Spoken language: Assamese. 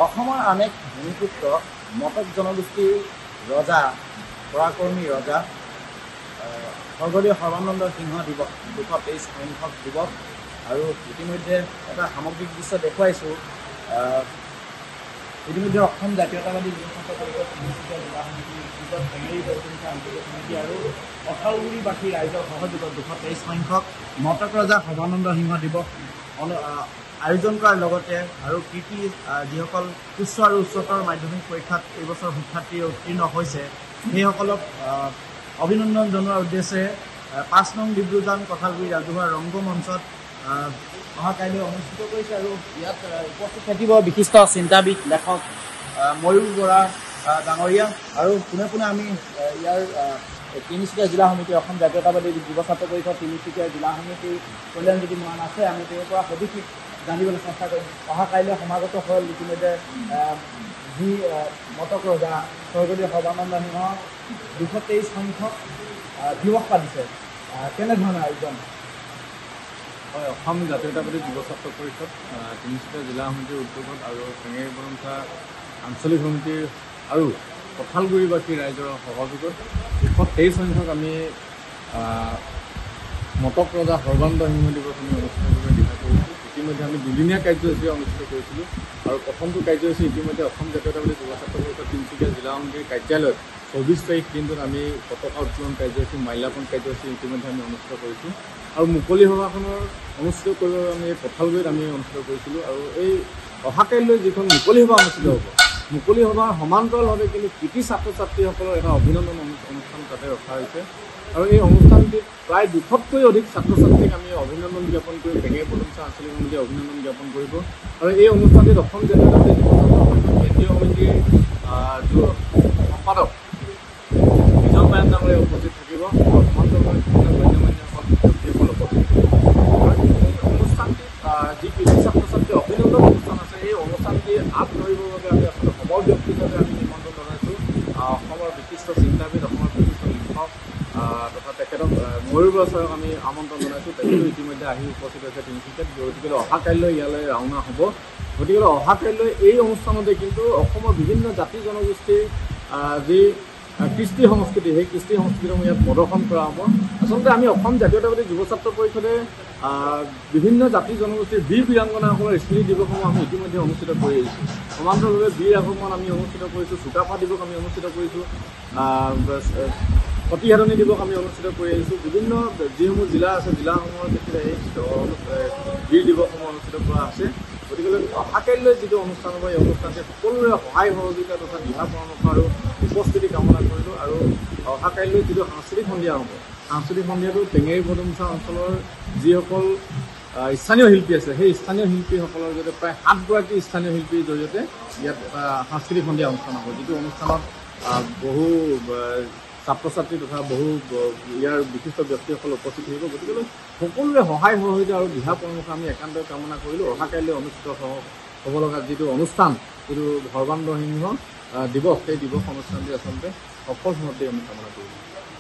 অসমৰ আন এক ভূমিপুত্ৰ মটক জনগোষ্ঠীৰ ৰজা পৰাক্ৰমী ৰজা স্বৰ্গদেউ সৰ্বানন্দ সিংহ দিৱস ২২৩ সংখ্যক দিৱস আৰু ইতিমধ্যে এটা সামগ্ৰিক দৃশ্য দেখুৱাইছোঁ। ইতিমধ্যে অসম জাতীয়তাবাদী যুৱ ছাত্ৰ পৰিষদ তিনিচুকীয়া জিলা সমিতিৰ টেঙেৰী প্ৰতিনিধি আঞ্চলিক সমিতি আৰু কঠালগুৰিবাসী ৰাইজৰ সহযোগত ২২৩ সংখ্যক মটক ৰজা সৰ্বানন্দ সিংহ দিৱস আয়োজন কৰাৰ লগতে আৰু কৃতি যিসকল উচ্চ আৰু উচ্চতৰ মাধ্যমিক পৰীক্ষাত এইবছৰ শিক্ষাৰ্থী উত্তীৰ্ণ হৈছে সেইসকলক অভিনন্দন জনোৱাৰ উদ্দেশ্যে ৫ নং ডিব্ৰুজান কঠালগুৰি ৰাজহুৱা ৰংগমঞ্চত অহা কাইলৈ অনুষ্ঠিত কৰিছে আৰু ইয়াত উপস্থিত থাকিব বিশিষ্ট চিন্তাবিদ লেখক ময়ূৰ বৰা ডাঙৰীয়া আৰু পোনে পোনে আমি ইয়াৰ তিনিচুকীয়া জিলা সমিতি অসম জাতীয়তাবাদী যুৱ ছাত্ৰ পৰিষদ তিনিচুকীয়া জিলা সমিতিৰ কল্যাণজ্যোতি মৰাণ আছে, আমি তেওঁৰ পৰা সবিশেষ জানিবলৈ চেষ্টা কৰিম। অহা কাইলৈ সমাগত হ'ল ইতিমধ্যে যি মটক ৰজা স্বৰ্গদেউ সৰ্বানন্দ সিংহ ২২৩ সংখ্যক দিৱস পাতিছে, কেনেধৰণৰ আয়োজন? হয়, অসম জাতীয়তাবাদী যুৱ ছাত্ৰ পৰিষদ তিনিচুকীয়া জিলা সমিতিৰ উদ্যোগত আৰু টেঙেৰী বৰমুঠা আঞ্চলিক সমিতিৰ আৰু কঠালগুৰিবাসী ৰাইজৰ সহযোগত ২২৩ সংখ্যক আমি মটক ৰজা সৰ্বানন্দ সিংহ দিৱস আমি অনুষ্ঠিত কৰিবলৈ দিহা কৰিছোঁ। ইতিমধ্যে আমি দুদিনীয়া কাৰ্যসূচী অনুষ্ঠিত কৰিছিলোঁ আৰু প্ৰথমটো কাৰ্যসূচী ইতিমধ্যে অসম জাতীয়তাবাদী যুৱ ছাত্ৰ পৰিষদ তিনিচুকীয়া জিলা সমিতিৰ কাৰ্যালয়ত ২৪ তাৰিখ দিনটোত আমি পতাকা উত্তোলন কাৰ্যসূচী মাল্যাৰ্পণ কাৰ্যসূচী ইতিমধ্যে আমি অনুষ্ঠিত কৰিছোঁ আৰু মুকলি সভাখনৰ অনুষ্ঠিত কৰিব আমি কঠালগুৰিত আমি অনুষ্ঠিত কৰিছিলোঁ আৰু এই অহা কাইলৈ যিখন মুকলি সভা অনুষ্ঠিত হ'ব, মুকলি সভাৰ সমান্তৰালভাৱে কিন্তু কৃতি ছাত্ৰ ছাত্ৰীসকলৰ এটা অভিনন্দন অনুষ্ঠান তাতে ৰখা হৈছে আৰু এই অনুষ্ঠানটিত প্ৰায় ২০০তকৈ অধিক ছাত্ৰ ছাত্ৰীক আমি অভিনন্দন জ্ঞাপন কৰিম, টেঙেৰী বৰমুঠা আঞ্চলিক সমিতিয়ে অভিনন্দন জ্ঞাপন কৰিব আৰু এই অনুষ্ঠানটিত অসম জাতীয়তাবাদী যুৱ ছাত্ৰ পৰিষদ কেন্দ্ৰীয় সমিতিৰ সম্পাদক বিজন পায়ন ডাঙৰীয়া উপস্থিত থাকিব আৰু সমান্তৰালভাৱে গণ্যমান্যসকল ব্যক্তিসকল উপস্থিত থাকিব আৰু এই অনুষ্ঠানটিত যি কৃতি ছাত্ৰ ছাত্ৰীৰ অভিনন্দন অনুষ্ঠান আছে, এই অনুষ্ঠানটি আগ ধৰিবৰ বাবে আমি আচলতে সবল ব্যক্তি হিচাপে আমি নিমন্ত্ৰণ জনাইছোঁ অসমৰ বিশিষ্ট চিন্তাবিদ, অসমৰ বিশিষ্ট লিখক তথা তেখেতক ময়ূৰ বৰা ছাৰক আমি আমন্ত্ৰণ জনাইছোঁ। তেখেতো ইতিমধ্যে আহি উপস্থিত হৈছে তিনিচুকীয়াত, গতিকে অহা কাইলৈ ইয়ালৈ ৰাওনা হ'ব। গতিকে অহা কাইলৈ এই অনুষ্ঠানতে কিন্তু অসমৰ বিভিন্ন জাতি জনগোষ্ঠীৰ যি কৃষ্টি সংস্কৃতি, সেই কৃষ্টি সংস্কৃতিসমূহ ইয়াত প্ৰদৰ্শন কৰা হ'ব। আচলতে আমি অসম জাতীয়তাবাদী যুৱ ছাত্ৰ পৰিষদে বিভিন্ন জাতি জনগোষ্ঠীৰ বীৰ বীৰাংগনাসকলৰ স্মৃতি দিৱসসমূহ আমি ইতিমধ্যে অনুষ্ঠিত কৰি আহিছোঁ। সমান্তৰালভাৱে বীৰ আগমন আমি অনুষ্ঠিত কৰিছোঁ, চুকাফা দিৱস আমি অনুষ্ঠিত কৰিছোঁ, সতীসাধনী দিৱস আমি অনুষ্ঠিত কৰি আহিছোঁ। বিভিন্ন যিসমূহ জিলা আছে, জিলাসমূহৰ ক্ষেত্ৰত এই বীৰ দিৱসসমূহ অনুষ্ঠিত কৰা আছে। গতিকে অহা কাইলৈ যিটো অনুষ্ঠান হ'ব, এই অনুষ্ঠানতে সকলোৰে সহায় সহযোগিতা তথা দিহা পৰামৰ্শ আৰু উপস্থিতি কামনা কৰিলোঁ আৰু অহা কাইলৈ যিটো সাংস্কৃতিক সন্ধিয়া হ'ব, সাংস্কৃতিক সন্ধিয়াটো টেঙেৰী বৰমুঠা অঞ্চলৰ যিসকল স্থানীয় শিল্পী আছে, সেই স্থানীয় শিল্পীসকলৰ জৰিয়তে প্ৰায় ৭ গৰাকী স্থানীয় শিল্পীৰ জৰিয়তে ইয়াত সাংস্কৃতিক সন্ধিয়া অনুষ্ঠান হ'ব, যিটো অনুষ্ঠানত বহু ছাত্ৰ ছাত্ৰী তথা বহু ইয়াৰ বিশিষ্ট ব্যক্তিসকল উপস্থিত থাকিব। গতিকে সকলোৰে সহায় সহযোগিতা আৰু দিহা পৰামৰ্শ আমি একান্তই কামনা কৰিলোঁ। অহা কাইলৈ অনুষ্ঠিত হ'ব লগা যিটো অনুষ্ঠান, যিটো সৰ্বানন্দ সিংহ দিৱস, সেই দিৱস অনুষ্ঠানটি আচলতে সফল হোৱাটোৱেই আমি কামনা কৰিলোঁ।